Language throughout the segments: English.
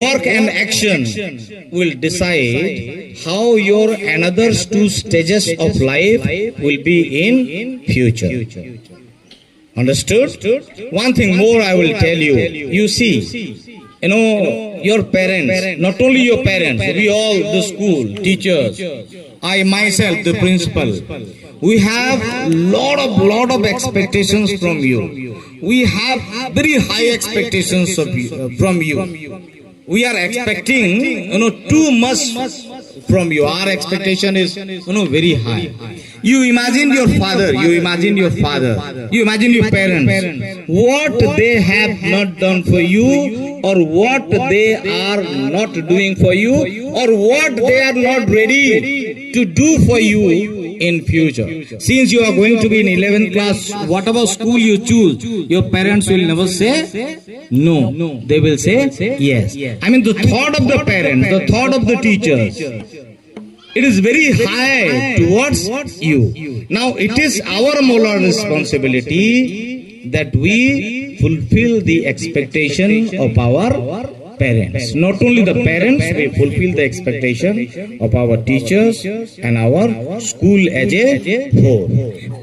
work and action will decide how your another two stages of life will be in future. Understood? One thing more I will tell you. You see, your parents, not only your parents, we all, the school, teachers, I myself, the principal, we have lot of expectations from you. We have very high expectations from you. We are expecting, too much from you. Our expectation is, very high. You imagine your father, you imagine your parents, what they have not done for you, or what they are not doing for you, or what they are not ready to do for you in future. Since you are going to be in 11th class, whatever school you choose, your parents will never say no. They will say yes. I mean, the thought of the parents, the thought of the teachers, it is very high towards you. Now, it is our moral responsibility that we fulfill the expectation of our parents. Not only the parents, we fulfill the expectation of our teachers and our school as a whole.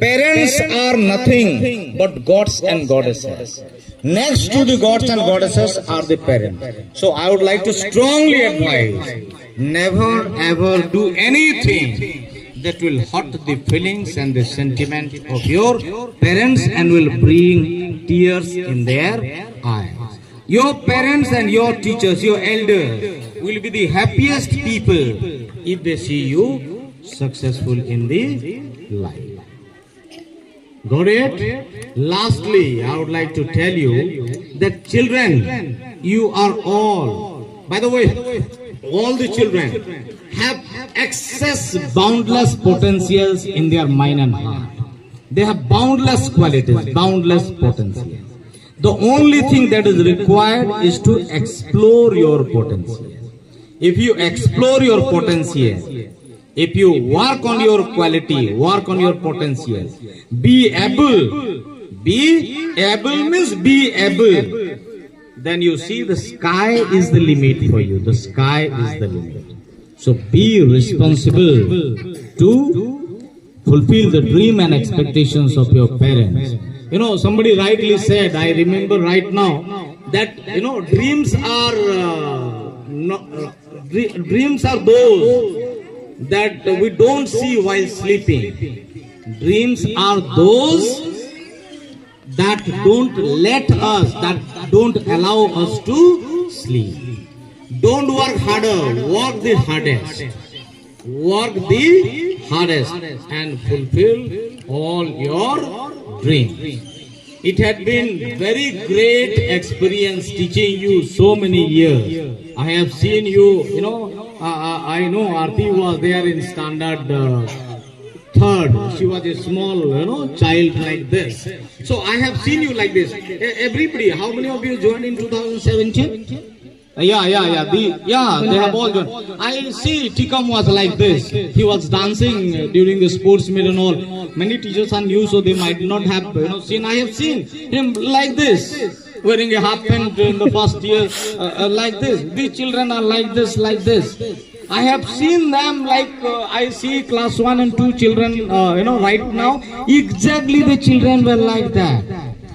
Parents are nothing but gods and goddesses. Next to the gods and goddesses are the parents. So I would like to strongly advise, never ever do anything that will hurt the feelings and the sentiment of your parents and will bring tears in their eyes. Your parents and your teachers, your elders, will be the happiest people if they see you successful in the life. Got it? Lastly, I would like to tell you that children, you are all, by the way, all the children have excess, boundless potentials in their mind and heart. They have boundless qualities, boundless potentials. The only thing that is required is to explore your potential. If you explore your potential, if you work on your quality, work on your potential, be able means be able, then you see the sky is the limit for you. The sky is the limit. So be responsible to fulfill the dream and expectations of your parents. Somebody rightly said, I remember right now, that, dreams are those that we don't see while sleeping. Dreams are those that don't let us, that don't allow us to sleep. Don't work harder, work the hardest. Work the hardest and fulfill all your dreams. It had been very great experience teaching you so many years. I have seen you, I know Aarti was there in standard third. She was a small, child like this. So I have seen you like this. Everybody, how many of you joined in 2017? Yeah. They have all joined. I see Tikam was like this. He was dancing during the sports meet and all. Many teachers are new, so they might not have seen. I have seen him like this, wearing a half pant in the first year, like this. These children are like this. I have seen them like I see class 1 and 2 children, right now. Exactly the children were like that.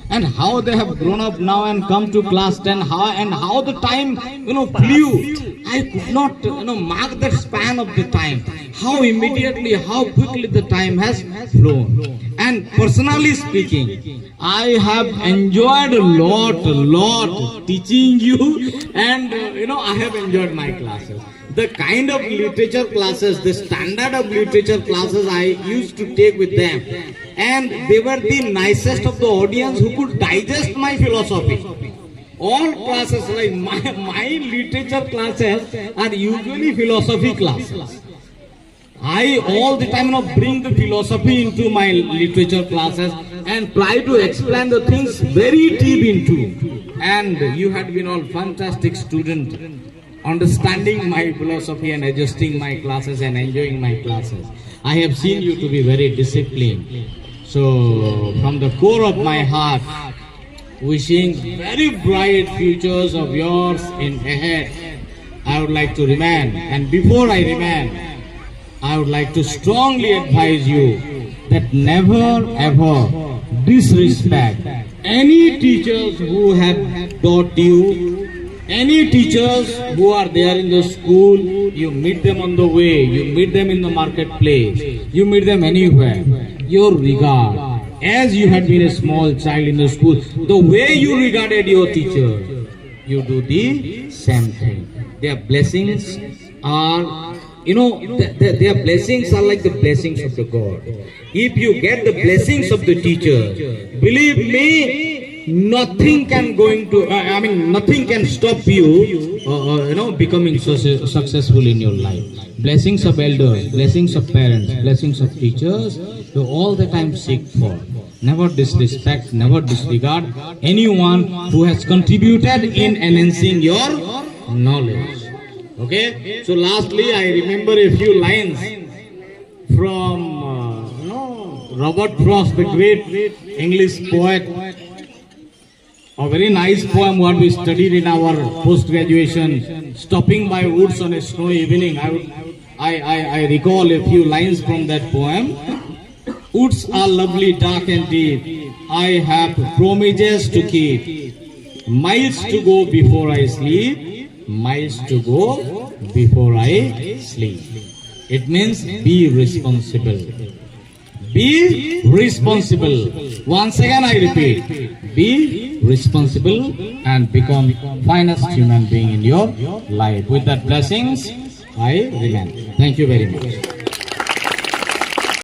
And how they have grown up now and come to class 10, how the time, flew. I could not, mark the span of the time. How immediately, how quickly the time has flown. And personally speaking, I have enjoyed a lot teaching you, and, I have enjoyed my classes. The kind of literature classes, the standard of literature classes I used to take with them. And they were the nicest of the audience who could digest my philosophy. All classes, like my literature classes are usually philosophy classes. I all the time bring the philosophy into my literature classes and try to explain the things very deep into. And you had been all fantastic students, understanding my philosophy and adjusting my classes and enjoying my classes. I have seen you to be very disciplined. So from the core of my heart, wishing very bright futures of yours in ahead. I would like to remain, and before I remain, I would like to strongly advise you that never ever disrespect any teachers who have taught you, any teachers who are there in the school. You meet them on the way, you meet them in the marketplace, you meet them anywhere. Your regard, as you had been a small child in the school, the way you regarded your teacher, you do the same thing. Their blessings are, their blessings are like the blessings of the God. If you get the blessings of the teacher, believe me, nothing can stop you, becoming successful in your life. Blessings of elders, blessings of parents, blessings of teachers, you all the time seek for. Never disrespect, never disregard anyone who has contributed in enhancing your knowledge. Okay, so lastly, I remember a few lines from Robert Frost, the great English poet. A very nice poem what we studied in our post-graduation, Stopping by Woods on a Snowy Evening. I recall a few lines from that poem. Woods are lovely, dark and deep. I have promises to keep. Miles to go before I sleep. Miles to go before I sleep. It means be responsible. Be responsible. Once again I repeat, be responsible and become finest human being in your life. With that blessings, I remain. Thank you very much.